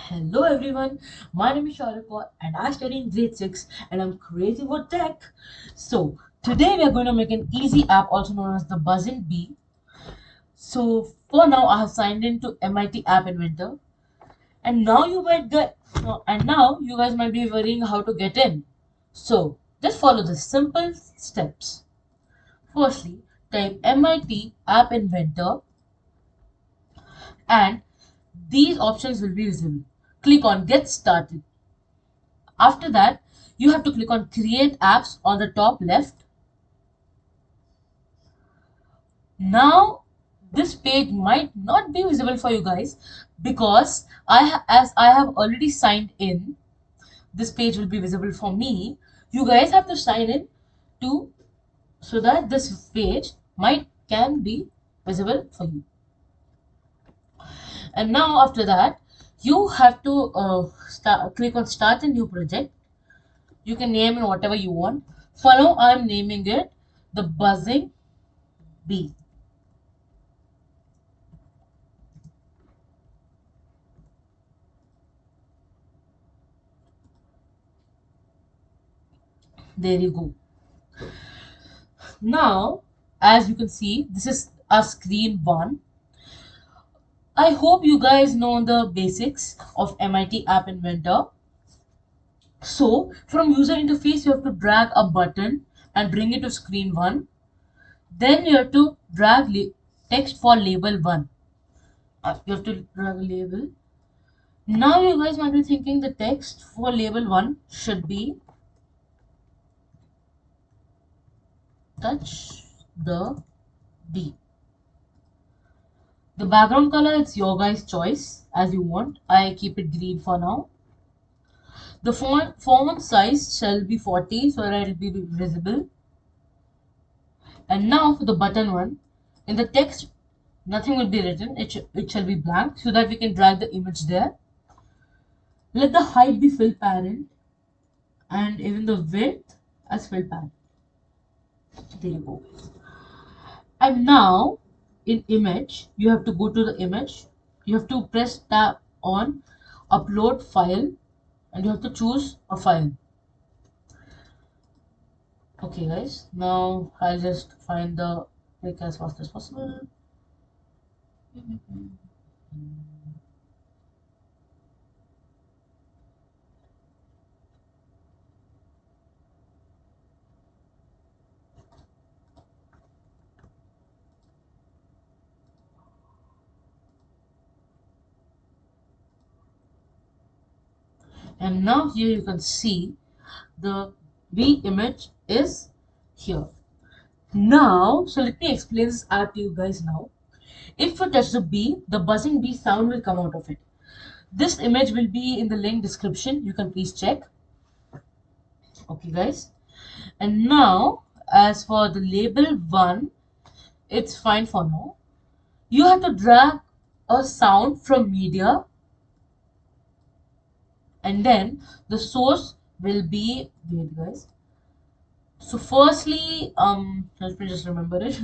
Hello everyone, my name is Sharika and I study in grade 6 and I'm crazy for tech. So today we are going to make an easy app also known as the Buzzing Bee. So for now I have signed into MIT App Inventor and now you guys might be worrying how to get in. So just follow the simple steps. Firstly, type MIT App Inventor and these options will be visible. Click on Get Started. After that, you have to click on Create Apps on the top left. Now, this page might not be visible for you guys because as I have already signed in, this page will be visible for me. You guys have to sign in to so that this page might can be visible for you. And now after that, you have to click on Start a New Project. You can name it whatever you want. For now, I'm naming it the Buzzing Bee. There you go. Now, as you can see, this is a screen one. I hope you guys know the basics of MIT App Inventor. So, from user interface, you have to drag a button and bring it to screen one. Then you have to drag text for label one. You have to drag a label. Now you guys might be thinking the text for label one should be touch the bee. The background color it's your guys' choice as you want. I keep it green for now. The font size shall be 40 so that it will be visible. And now for the button one, in the text nothing will be written. It shall be blank so that we can drag the image there. Let the height be fill parent and even the width as fill parent. There you go. And now in image, you have to go to the image. You have to press tab on upload file and you have to choose a file. Okay guys, now I'll just find the link as fast as possible. And now here you can see the bee image is here. Now, so let me explain this app to you guys now. If you touch the bee, the buzzing bee sound will come out of it. This image will be in the link description. You can please check. Okay, guys. And now, as for the label one, it's fine for now. You have to drag a sound from media and then the source will be, wait guys. So firstly, let me just remember it.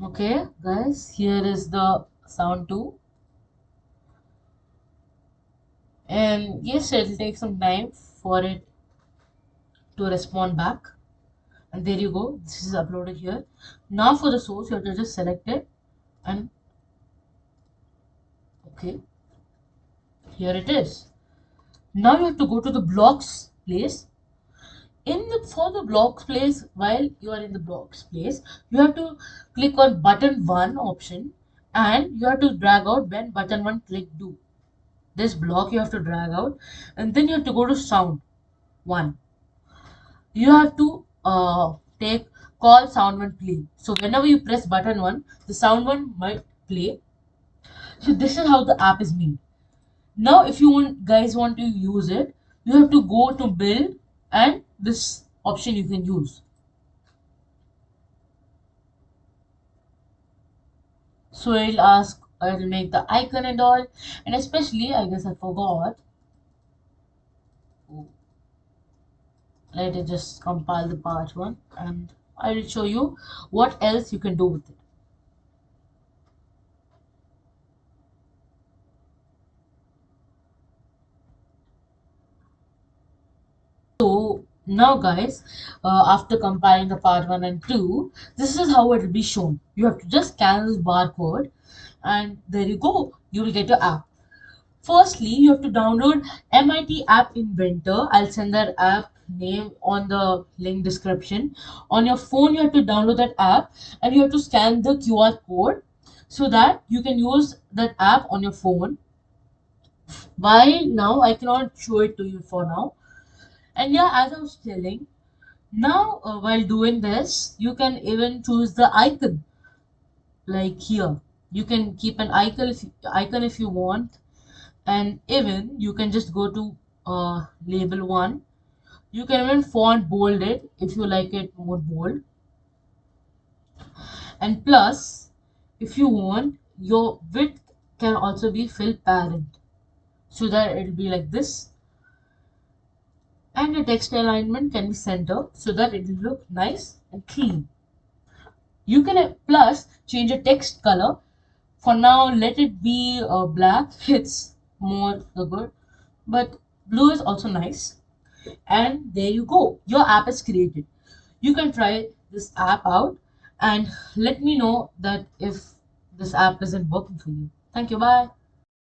Okay, guys, here is the sound too. And yes, it'll take some time for it to respond back. And there you go, this is uploaded here. Now for the source, you have to just select it and okay, here it is. Now you have to go to the blocks place. For the blocks place, while you are in the blocks place, you have to click on button 1 option and you have to drag out when button 1 click do. This block you have to drag out and then you have to go to sound 1. You have to take call sound 1 play. So whenever you press button 1, the sound 1 might play. So this is how the app is made. Now if you guys want to use it, you have to go to build and this option you can use. So it'll ask it'll make the icon and all. And especially, I guess I forgot. Let it just compile the part one, and I will show you what else you can do with it. So now guys, after compiling the part 1 and 2, this is how it will be shown. You have to just scan this barcode and there you go. You will get your app. Firstly, you have to download MIT App Inventor. I'll send that app name on the link description. On your phone, you have to download that app and you have to scan the QR code so that you can use that app on your phone. Why now? I cannot show it to you for now. And yeah, as I was telling, now while doing this, you can even choose the icon like here. You can keep an icon if you want, and even you can just go to label one. You can even font bold it if you like it more bold. And plus, if you want, your width can also be fill parent so that it'll be like this. And the text alignment can be center so that it will look nice and clean. You can plus change a text color. For now, let it be black. It's more good, but blue is also nice. And there you go. Your app is created. You can try this app out and let me know that if this app isn't working for you. Thank you. Bye.